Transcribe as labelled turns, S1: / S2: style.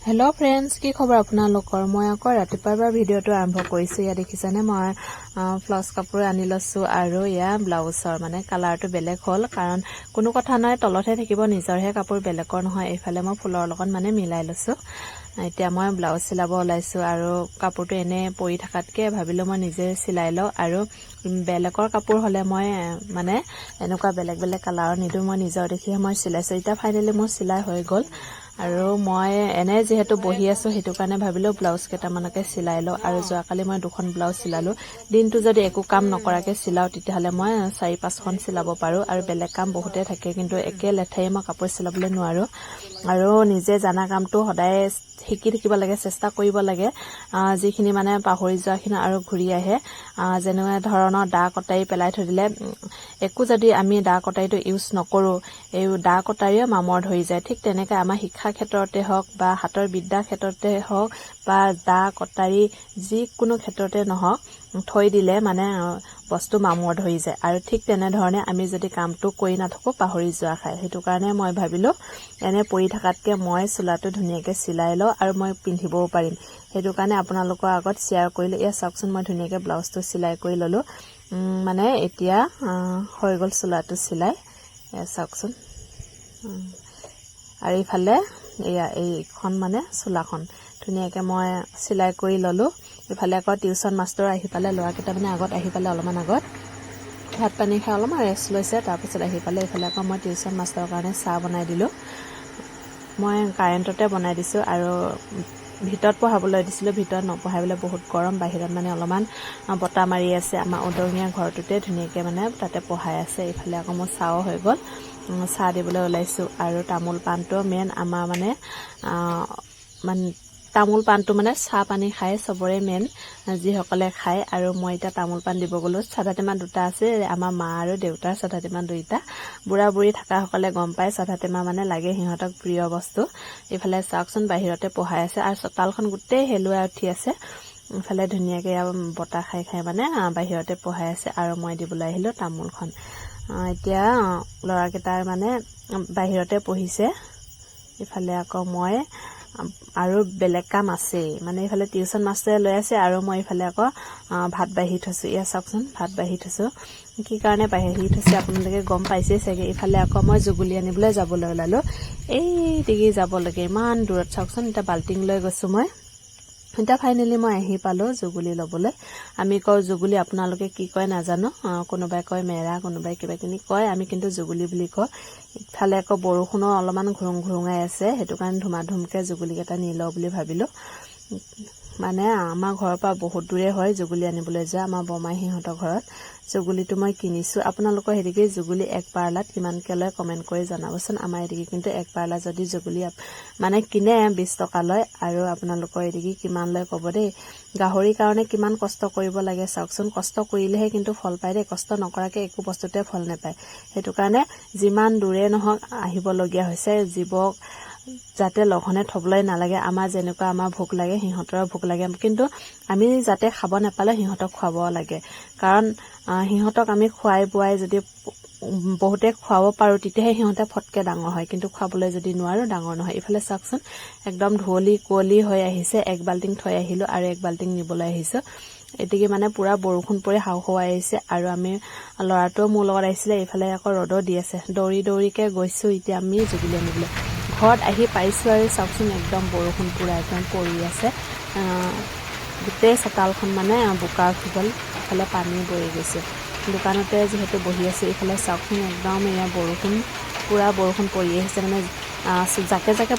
S1: hello friends की खबर आपनालोकर मैं आको रातिपुৱাৰ ভিডিওটো আৰম্ভ কৰিছো ইয়া দেখিছানে মই ফ্লস কাপোৰ আনি লছো আৰু ইয়া ব্লাউজৰ মানে কালাৰটো বেলেগ হ'ল কাৰণ কোনো কথা নাই তলতে থাকিব নিজৰহে কাপোৰ বেলেগৰ নহয় এইফালে মই ফুলৰ লগত মানে মিলাই লছো এতিয়া মই ব্লাউজ চিলাব ওলাইছো আৰু কাপোৰটো এনে পৰি থাকাতকে ভাবিলো মই নিজে চিলাই লও আৰু বেলেগৰ কাপোৰ হলে মই মানে এনেকুৱা বেলেগ বেলেগ কালাৰৰ নিদু মই নিজৰ দেখিহে মই চিলাইছো এটা ফাইনালি মোৰ চিলাই হৈ গল আৰু মই এনে যেহেতু বহি আছো হেতু কাৰণে ভাবিলো ব্লাউজ কেটামানকে চিলাই ল আৰু যোৱাকালি মই দুখন ব্লাউজ চিলালো দিনটো যদি একো কাম নকৰাকে চিলাও তেতিয়াহলে মই 4-5খন চিলাব পাৰো আৰু বেলেগ কাম বহুতে থাকে কিন্তু একে লেঠাই মই কাপোৰ চিলাবলৈ নোৱাৰো আৰু নিজে জানা কামটো সদায় শিকি থাকিব লাগে চেষ্টা কৰিব লাগে যিখিনি মানে পাহৰি যোৱাখিনি আৰু ঘূৰি আহে যেনে ধৰণৰ দা কটাই পেলাই থৈ দিলে একো যদি আমি দা কটাইটো ইউজ নকৰো এই দা কটাইয়ে মামৰ ধৰি যায় ঠিক তেনেকৈ আমাৰ শিক্ষা ক্ষেত্ৰতে হওক বা হাতৰ বিদ্যা ক্ষেত্ৰতে হওক বা দা কটাৰি যিকোনো ক্ষেত্ৰতে নহওক থৈ দিলে মানে বস্তু মামৰ ধৰি যায় আৰু ঠিক তেনে ধৰণে আমি যদি কামটো কৰি নাথাকো পাহৰি যোৱা খায় হেতু কাৰণে মই ভাবিলো এনে পৰি থাকাতকে মই চুলাটো ধুনিয়াকে চিলাই ল আৰু মই পিন্ধিবও পাৰিম হেতু কাৰণে আপোনালোকৰ আগত শেয়াৰ কৰিলে ইয়া চাওকচোন মই ধুনিয়াকে ব্লাউজটো চিলাই কৰি ললো মানে এতিয়া হৈ গল চুলাটো চিলাই ইয়া চাওকচোন আৰু ইফালে এয়া এইখন মানে চুলাখন ধুনিয়াকে মই চিলাই কৰি ললো ইফালে আকৌ টিউচন মাস্টাৰ আহি পালে লৰা কেটা মানে আগত আহি পালে অলমান আগত ভাত পানী খাই অলমান ৰেষ্ট লৈছে তাৰ পিছত আহি পালে ইফালে আকৌ মই টিউচন মাস্টাৰৰ কাৰণে চাহ বনাই দিলো মই কাৰেণ্টতে বনাই দিছো আৰু ভিতৰত পঢ়াবলৈ দিছিলো ভিতৰত নপঢ়াইবলৈ বহুত গৰম বাহিৰত মানে অলমান বতা মাৰি আছে আমাৰ ওদঙিয়া ঘৰটোতে ধুনিয়াকে মানে তাতে পঢ়াই আছে ইফালে আকৌ মোৰ চাও হৈ গল চাহ দিবলৈ ওলাইছো আৰু তামোল পানটো মেন আমাৰ মানে তামোল পানটো মানে চাহ পানী খাই সবৰে মেন যিসকলে খায় আৰু মই এটা তামোল পান দিব গলো সাধাতেমা দুটা আছে আমাৰ মা আৰু দেউতাৰ সাধাতেমা দুইটা বুঢ়া বুঢ়ী থাকা সকলে গম পায় সাধাতেমা মানে লাগে হিহঁতক প্ৰিয় বস্তু ইফালে চাওকচোন বাহিৰতে পঢ়াই আছে আৰু চতালখন গোটেই হেলুৱা উঠি আছে ইফালে ধুনিয়াকে বতা খাই খাই মানে বাহিৰতে পঢ়াই আছে আৰু মই দিবলৈ আহিলো তামোলখন এতিয়া লৰা কেটাৰ মানে বাহিৰতে পঢ়িছে ইফালে আকৌ মই আৰু বেলেগ কাম আছে মানে ইফালে টিউচন মাস্টাৰে লৈ আছে আৰু মই ইফালে আকৌ ভাত বাঢ়ি থৈছো ইয়া চাওকচোন ভাত বাঢ়ি থৈছো কি কাৰণে বাঢ়ি থৈছে আপোনালোকে গম পাইছে চাগে ইফালে আকৌ মই জুগুলি আনিবলৈ যাবলৈ ওলালো এই দিগি যাব লাগে ইমান দূৰত চাওকচোন এটা বাল্টিং লৈ গৈছো মই এটা ফাইনালি মই আহি পালো জুগুলি লবলৈ আমি কও জুগুলি আপোনালোকে কি কয় নাজানো কোনোবাই কয় মেৰা কোনোবাই কিবা কিনি কয় আমি কিন্তু জুগুলি বুলি কওঁ ইফালে আকৌ বৰষুণো অলমান ঘুৰুঙাই আছে হেতু কাৰণে ধুমাধুমকে জুগুলি কেটা নিলো বুলি ভাবিলো মানে আমাৰ ঘৰৰ পৰা বহুত দূৰে হয় জুগুলি আনিবলৈ যোৱা আমাৰ বমাইহিহঁতৰ ঘৰত জুগুলিটো মই কিনিছো আপোনালোকৰ হেদিকে জুগুলি এক পাৰলাত কিমানকে লয় কমেন্ট কৰি জনাবচোন আমাৰ হেদিকে কিন্তু এক পাৰলা যদি জুগুলি মানে কিনে 20 টকা লয় আৰু আপোনালোকৰ হেদিকে কিমান লয় কব দেই গাহৰি কাৰণে কিমান কষ্ট কৰিব লাগে চাওকচোন কষ্ট কৰিলেহে কিন্তু ফল পায় দে কষ্ট নকৰাকে একো বস্তুতে ফল নাপায় হেতু কাৰণে যিমান দূৰে নহক আহিব লগিয়া হৈছে জীৱক যাতে লঘনে থবলৈ নালাগে আমাৰ যেনেকুৱা আমাৰ ভোক লাগে হিহঁতৰ ভোক লাগে কিন্তু আমি যাতে খাব নাপালে হিহঁতক খুৱাব লাগে কাৰণ হিহঁতক আমি খুৱাই বুৱাই যদি বহুতে খুৱাব পাৰো তেতিয়াহে হিহঁতে ফটকে ডাঙৰ হয় কিন্তু খুৱাবলৈ যদি নোৱাৰো ডাঙৰ নহয় ইফালে চাওকচোন একদম ধুৱলি কুৱলি হৈ আহিছে এক বাল্টিং থৈ আহিলো আৰু এক বাল্টিং নিবলৈ আহিছো এতিকি মানে পুৰা বৰষুণ পৰি হাওহাৱাই আহিছে আৰু আমি লৰাটো মোৰ লগত আহিছিলে ইফালে আকৌ ৰ'দ দি আছে দৌৰি দৌৰিকে গৈছো এতিয়া আমি জুগুলি আনিবলৈ ঘৰত আহি পাইছো আৰু চাওকচোন একদম বৰষুণ পুৰা একদম পৰি আছে গোটেই চতালখন মানে বোকা উঠি গল ইফালে পানী বৈ গৈছে দোকানতে যেহেতু বহি আছে ইফালে চাওকচোন একদম এয়া বৰষুণ পুৰা বৰষুণ পৰি আহিছে মানে জাকে জাকে